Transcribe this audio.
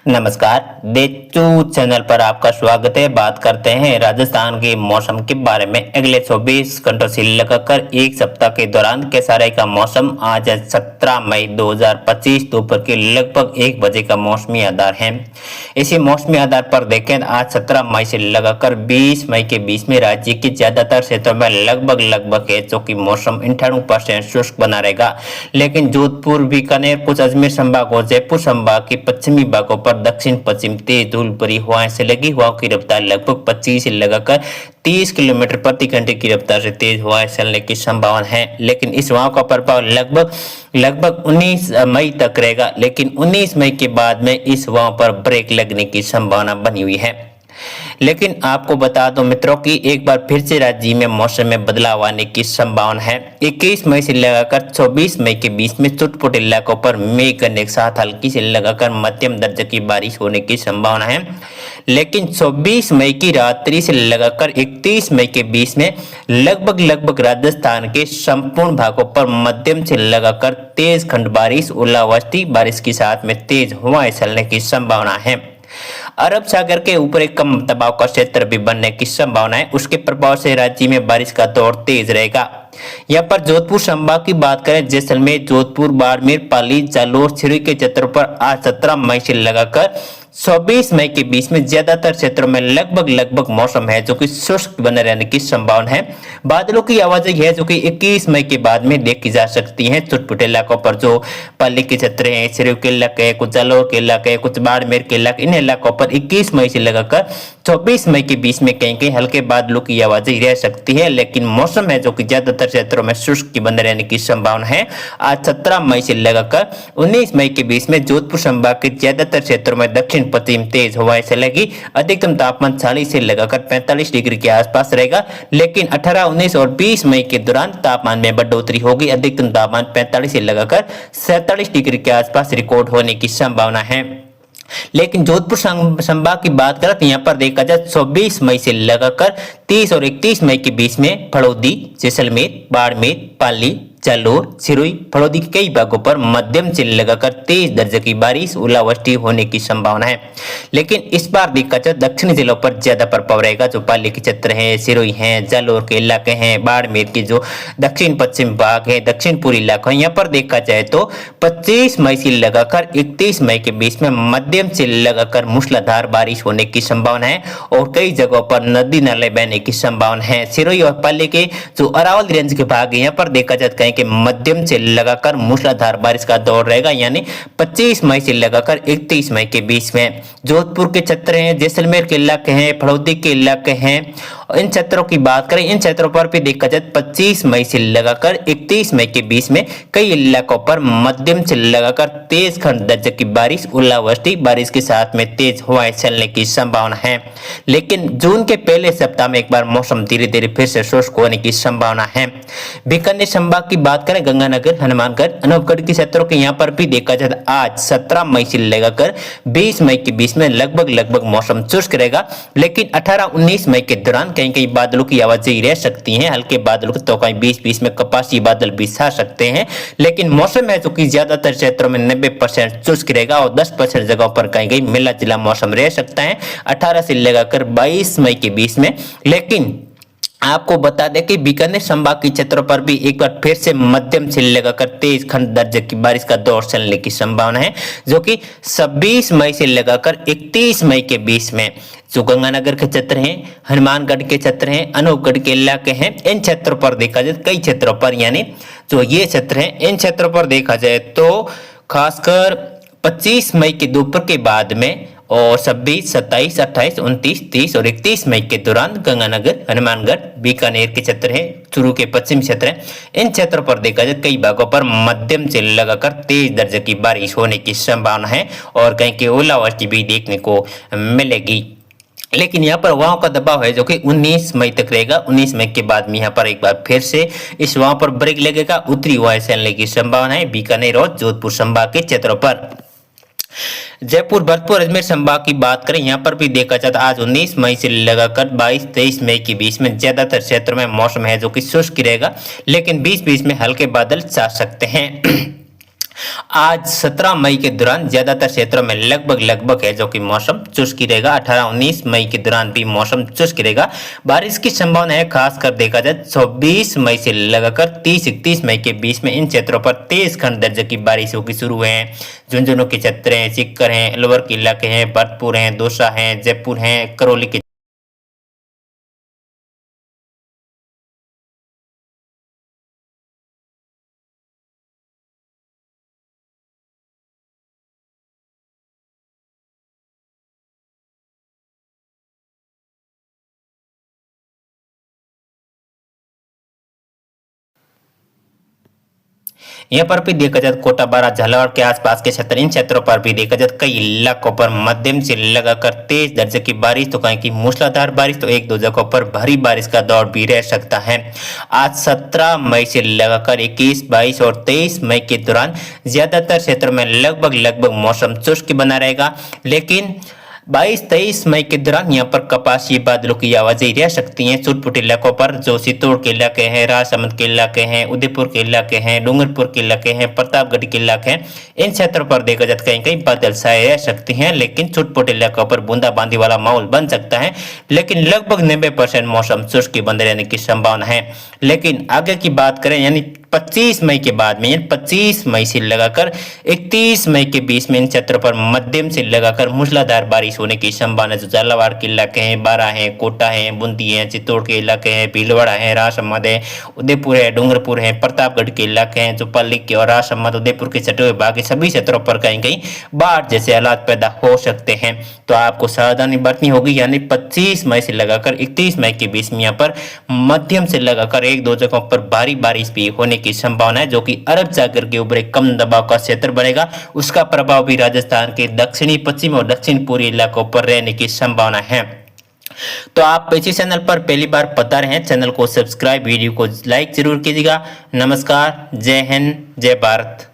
नमस्कार, देचू चैनल पर आपका स्वागत है। बात करते हैं राजस्थान के मौसम के बारे में। अगले 24 घंटों से लगाकर एक सप्ताह के दौरान कैसा रहेगा मौसम। आज 17 मई 2025 दोपहर के लगभग 1 बजे का मौसमी आधार है। इसी मौसमी आधार पर देखें, आज 17 मई से लगाकर 20 मई के बीच में राज्य के ज्यादातर क्षेत्रों में लगभग है, जो कि मौसम 98% शुष्क बना रहेगा। लेकिन जोधपुर, बीकानेर, कुछ अजमेर संभाग और जयपुर संभाग के पश्चिमी भागों पर दक्षिण पश्चिम तेज धूल भरी हवाएं से लगी हवाओं की रफ्तार लगभग 25 से लगाकर 30 किलोमीटर प्रति घंटे की रफ्तार से तेज हवाएं चलने की संभावना है। लेकिन इस हवाओं का प्रभाव लगभग 19 मई तक रहेगा। लेकिन 19 मई के बाद में इस हवाओं पर ब्रेक लगने की संभावना बनी हुई है। लेकिन आपको बता दो मित्रों कि एक बार फिर से राज्य में मौसम में बदलाव आने की संभावना है। 21 मई से लगाकर 24 मई के बीच में छुटपुट इलाकों पर मेघ करने के साथ हल्की से लगाकर मध्यम दर्जे की बारिश होने की संभावना है। लेकिन 24 मई की रात्रि से लगाकर 31 मई के बीच में लगभग राजस्थान के संपूर्ण भागों पर मध्यम से लगाकर तेज खंड बारिश, ओलावृष्टि बारिश के साथ में तेज हवाएं चलने की संभावना है। अरब सागर के ऊपर एक कम दबाव का क्षेत्र भी बनने की संभावना है। उसके प्रभाव से राज्य में बारिश का दौर तेज रहेगा। यहाँ पर जोधपुर संभाग की बात करें, जैसलमेर, जोधपुर, बाड़मेर, पाली, जालोर, सिरोही के क्षेत्रों पर आज 17 मई से लगाकर 24 मई के बीच में ज्यादातर क्षेत्रों में लगभग मौसम है, जो कि शुष्क बने रहने की संभावना है। बादलों की आवाजाही है जो कि 21 मई के बाद में देखी जा सकती है। छुटपुट इलाकों पर जो पाली के क्षेत्र है, सिरोही के इलाके, कुछ जालोर के इलाके, कुछ बाड़मेर के इलाके, इन इलाकों पर 21 मई से लगाकर 24 मई के बीच में कहीं हल्के बादलों की आवाजाही रह सकती है। लेकिन मौसम है जो कि ज्यादातर क्षेत्रों में शुष्क बने रहने की संभावना है। आज 17 मई से लगाकर 19 मई के बीच में जोधपुर संभाग के ज्यादातर क्षेत्रों में दक्षिण पश्चिम तेज हवाएं चलेगी। अधिकतम तापमान 40 से लगाकर 45 डिग्री के आसपास रहेगा। लेकिन 18, 19 और 20 मई के दौरान तापमान में बढ़ोतरी होगी। अधिकतम तापमान 45 से लगाकर 47 डिग्री के आसपास रिकॉर्ड होने की संभावना है। लेकिन जोधपुर संभाग की बात करें तो यहाँ पर देखा जाए 24 मई से लगाकर 30 और 31 मई के बीच में फड़ौदी, जैसलमेर, बाड़मेर, पाली, जालोर, सिरोही, फड़ौदी के कई भागों पर मध्यम से लगाकर तेज दर्जे की बारिश, ओलावृष्टि होने की संभावना है। लेकिन इस बार देखा जाए दक्षिणी जिलों पर ज्यादा प्रभाव रहेगा। जो पाली के क्षेत्र है, सिरोही है, जालोर के इलाके हैं, बाड़मेर के जो दक्षिण पश्चिम भाग है, दक्षिण पूर्वी इलाका है, यहाँ पर देखा जाए तो 25 मई से लगाकर 31 मई के बीच में मध्यम से लगाकर मूसलाधार बारिश होने की संभावना है और कई जगहों पर नदी नाले बहने की संभावना है। सिरोही और पाली के जो अरावली रेंज के भाग है, यहाँ पर देखा जाए कि मध्यम से लगाकर मूसलाधार बारिश का दौर रहेगा। यानी 25 मई से लगाकर 31 मई के बीच में जोधपुर के क्षेत्र हैं, जैसलमेर के इलाके हैं, फड़ौदी के इलाके हैं, इन क्षेत्रों की बात करें, इन क्षेत्रों पर भी देखा जाए 25 मई से लगाकर 31 मई के बीच में कई इलाकों पर मध्यम से लगाकर तेज खंड दर्जे की बारिश, ओलावृष्टि बारिश के साथ में तेज हवाएं चलने की संभावना है। लेकिन जून के पहले सप्ताह में एक बार मौसम धीरे धीरे फिर से शुष्क होने की संभावना है। बीकानेर संभाग की बात करें, गंगानगर, हनुमानगढ़, अनूपगढ़ के क्षेत्रों के यहाँ पर भी देखा जाए आज 17 मई से लगाकर 20 मई के बीच में लगभग मौसम शुष्क रहेगा। लेकिन 18, 19 मई के दौरान कहीं बादलों की आवाजाही रह सकती है। हल्के बादलों तो कहीं 20 में कपासी बादल भी छा सकते हैं। लेकिन मौसम है जो कि ज्यादातर क्षेत्रों में 90% शुष्क रहेगा और 10% जगहों पर कहीं मिला जुला मौसम रह सकता है 18 से लगाकर 22 मई के बीच में। लेकिन आपको बता दें कि बीकानेर संभाग के क्षेत्रों पर भी एक बार फिर से मध्यम से लगाकर तेज खंड दर्जे की बारिश का दौर चलने की संभावना है, जो कि 26 मई से लगाकर 31 मई के बीच में जो गंगानगर के क्षेत्र हैं, हनुमानगढ़ के क्षेत्र हैं, अनूपगढ़ के इलाके हैं, इन क्षेत्रों पर देखा जाए कई क्षेत्रों पर, यानी जो ये क्षेत्र हैं इन क्षेत्रों पर देखा जाए तो खासकर 25 मई के दोपहर के बाद में और 26, 27, 28, 29, 30 और 31 मई के दौरान गंगानगर, हनुमानगढ़, बीकानेर के क्षेत्र हैं, चूरू के पश्चिमी क्षेत्र हैं, इन क्षेत्रों पर देखा जाए कई भागों पर मध्यम से लगाकर तेज दर्जे की बारिश होने की संभावना है और कहीं की ओलावृष्टि भी देखने को मिलेगी। लेकिन यहाँ पर हवाओं का दबाव है जो कि 19 मई तक रहेगा। 19 मई के बाद में यहाँ पर एक बार फिर से इस हवाओं पर ब्रेक लगेगा। उत्तरी हवाएं चलने की संभावना है बीकानेर और जोधपुर संभाग के क्षेत्रों पर। जयपुर, भरतपुर, अजमेर संभाग की बात करें, यहाँ पर भी देखा जाता आज 19 मई से लगाकर 22-23 मई के बीच में ज्यादातर क्षेत्रों में मौसम है जो कि शुष्क रहेगा। लेकिन बीच बीच में हल्के बादल छा सकते हैं। आज 17 मई के दौरान ज्यादातर क्षेत्रों में लगभग है जो कि मौसम शुष्क रहेगा। 18-19 मई के दौरान भी मौसम शुष्क रहेगा। बारिश की संभावना है, खासकर देखा जाए 24 मई से लगाकर 30-31 मई के बीच में इन क्षेत्रों पर तेज खंड दर्जे की बारिश होगी शुरू हुए हैं। झुंझुनू के क्षेत्र हैं, सीकर हैं, अलवर के इलाके हैं, भरतपुर हैं, दौसा हैं, जयपुर हैं, करौली के यहाँ पर भी देखा जाए कोटा बारा झालावाड़ के आसपास के क्षेत्र, इन क्षेत्रों पर भी देखा जाए कई इलाकों पर मध्यम से लगाकर तेज दर्जे की बारिश तो कहीं की मूसलाधार बारिश तो एक दो जगहों पर भारी बारिश का दौर भी रह सकता है। आज 17 मई से लगाकर 21, 22 और 23 मई के दौरान ज्यादातर क्षेत्रों में लगभग मौसम शुष्क बना रहेगा, लेकिन 22-23 मई के दौरान यहाँ पर कपासी बादलों की आवाजें रह सकती हैं छुटपुट इलाकों पर, जो चित्तौड़ के इलाके हैं, राजसमंद के इलाके हैं, उदयपुर के इलाके हैं, डूंगरपुर के इलाके हैं, प्रतापगढ़ के इलाके हैं। इन क्षेत्रों पर देखा जाए कहीं कहीं बादल छाए रह सकती हैं, लेकिन छुटपुट इलाकों पर बूंदाबांदी वाला माहौल बन सकता है, लेकिन लगभग 90% मौसम शुष्क बंद रहने की संभावना है। लेकिन आगे की बात करें यानी 25 मई के बाद में 25 मई से लगाकर 31 मई के बीच में इन क्षेत्रों पर मध्यम से लगाकर मूसलाधार बारिश होने की संभावना, जो झालावाड़ के इलाके हैं, बारा है, कोटा है, बूंदी है, चित्तौड़ के इलाके हैं, भीलवाड़ा है, राजसमंद है, उदयपुर है, डूंगरपुर है, प्रतापगढ़ के इलाके हैं, जो पाली के और राजसमंद उदयपुर के छठे विभाग के सभी क्षेत्रों पर कहीं कहीं बाढ़ जैसे हालात पैदा हो सकते हैं। तो आपको सावधानी बरतनी होगी, यानी 25 मई से लगाकर 31 मई के बीच में यहाँ पर मध्यम से लगाकर एक दो जगहों पर भारी बारिश भी होने की संभावना है, जो कि अरब सागर के ऊपर एक कम दबाव का क्षेत्र बनेगा। उसका प्रभाव भी राजस्थान के दक्षिणी, पश्चिम और दक्षिण पूर्वी इलाकों पर रहने की संभावना है। तो आप इसी चैनल पर पहली बार पधारे हैं, चैनल को सब्सक्राइब, वीडियो को लाइक जरूर कीजिएगा। नमस्कार, जय हिंद, जय भारत।